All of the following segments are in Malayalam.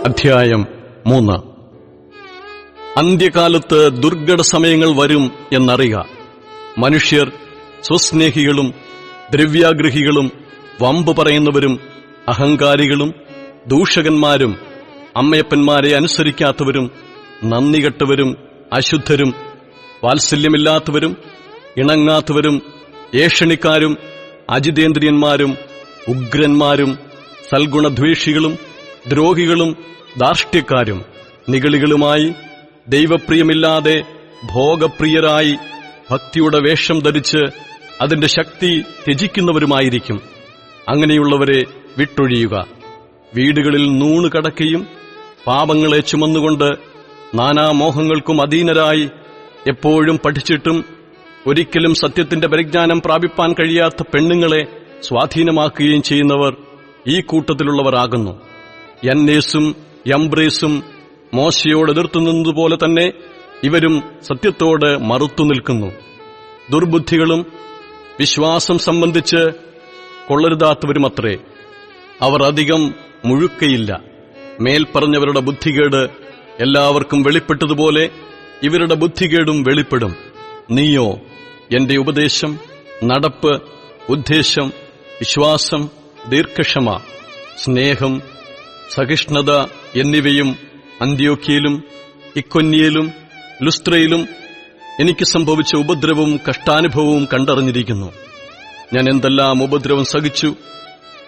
അധ്യായം 3. അന്ത്യകാലത്ത് ദുർഘട സമയങ്ങൾ വരും എന്നറിയുക. മനുഷ്യർ സ്വസ്നേഹികളും ദ്രവ്യാഗ്രഹികളും വമ്പ് പറയുന്നവരും അഹങ്കാരികളും ദൂഷകന്മാരും അമ്മയപ്പന്മാരെ അനുസരിക്കാത്തവരും നന്ദികെട്ടവരും അശുദ്ധരും വാത്സല്യമില്ലാത്തവരും ഇണങ്ങാത്തവരും ഏഷണിക്കാരും അജിതേന്ദ്രിയന്മാരും ഉഗ്രന്മാരും സൽഗുണദ്വേഷികളും ദ്രോഹികളും ധാർഷ്ട്യക്കാരും നിഗളികളുമായി ദൈവപ്രിയമില്ലാതെ ഭോഗപ്രിയരായി ഭക്തിയുടെ വേഷം ധരിച്ച് അതിന്റെ ശക്തി ത്യജിക്കുന്നവരുമായിരിക്കും. അങ്ങനെയുള്ളവരെ വിട്ടൊഴിയുക. വീടുകളിൽ നൂണ് കടക്കുകയും പാപങ്ങളെ ചുമന്നുകൊണ്ട് നാനാമോഹങ്ങൾക്കും അധീനരായി എപ്പോഴും പഠിച്ചിട്ടും ഒരിക്കലും സത്യത്തിന്റെ പരിജ്ഞാനം പ്രാപിപ്പാൻ കഴിയാത്ത പെണ്ണുങ്ങളെ സ്വാധീനമാക്കുകയും ചെയ്യുന്നവർ ഈ കൂട്ടത്തിലുള്ളവരാകുന്നു. യന്നേസും യംബ്രേസും മോശയോട് എതിർത്തുനിന്നതുപോലെ തന്നെ ഇവരും സത്യത്തോട് മറുത്തുനിൽക്കുന്നു. ദുർബുദ്ധികളും വിശ്വാസം സംബന്ധിച്ച് കൊള്ളരുതാത്തവരുമത്രേ. അവർ അധികം മുഴുക്കയില്ല. മേൽപ്പറഞ്ഞവരുടെ ബുദ്ധികേട് എല്ലാവർക്കും വെളിപ്പെട്ടതുപോലെ ഇവരുടെ ബുദ്ധികേടും വെളിപ്പെടും. നീയോ എന്റെ ഉപദേശം, നടപ്പ്, ഉദ്ദേശം, വിശ്വാസം, ദീർഘക്ഷമ, സ്നേഹം, സഹിഷ്ണുത എന്നിവയും അന്ത്യോക്യയിലും ഇക്കൊന്യയിലും ലുസ്ത്രയിലും എനിക്ക് സംഭവിച്ച ഉപദ്രവവും കഷ്ടാനുഭവവും കണ്ടറിഞ്ഞിരിക്കുന്നു. ഞാൻ എന്തെല്ലാം ഉപദ്രവം സഹിച്ചു,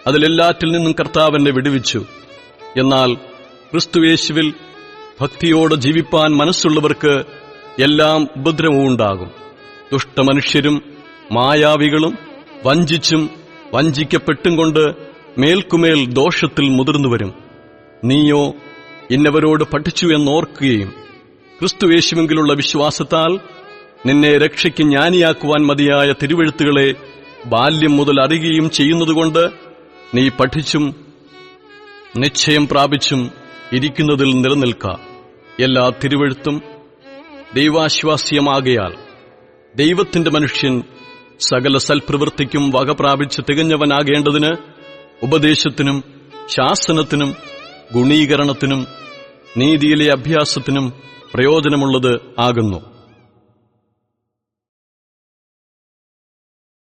അതിലെല്ലാറ്റിൽ നിന്നും കർത്താവ് എന്നെ വിടുവിച്ചു. എന്നാൽ ക്രിസ്തുയേശുവിൽ ഭക്തിയോടെ ജീവിപ്പാൻ മനസ്സുള്ളവർക്ക് എല്ലാം ഉപദ്രവവും ഉണ്ടാകും. ദുഷ്ടമനുഷ്യരും മായാവികളും വഞ്ചിച്ചും വഞ്ചിക്കപ്പെട്ടും കൊണ്ട് മേൽക്കുമേൽ ദോഷത്തിൽ മുതിർന്നുവരും. നീയോ ഇന്നവരോട് പഠിച്ചു എന്നോർക്കുകയും ക്രിസ്തുയേശുവിലുള്ള വിശ്വാസത്താൽ നിന്നെ രക്ഷയ്ക്ക് ജ്ഞാനിയാക്കുവാൻ മതിയായ തിരുവെഴുത്തുകളെ ബാല്യം മുതൽ അറിയുകയും ചെയ്യുന്നതുകൊണ്ട് നീ പഠിച്ചും നിശ്ചയം പ്രാപിച്ചും ഇരിക്കുന്നതിൽ നിലനിൽക്ക. എല്ലാ തിരുവെഴുത്തും ദൈവാശ്വാസ്യമാകയാൽ ദൈവത്തിന്റെ മനുഷ്യൻ സകല സൽപ്രവൃത്തിക്കും വകപ്രാപിച്ച് തികഞ്ഞവനാകേണ്ടതിന് ഉപദേശത്തിനും ശാസനത്തിനും ഗുണീകരണത്തിനും നീതിയിലെ അഭ്യാസത്തിനും പ്രയോജനമുള്ളത് ആകുന്നു.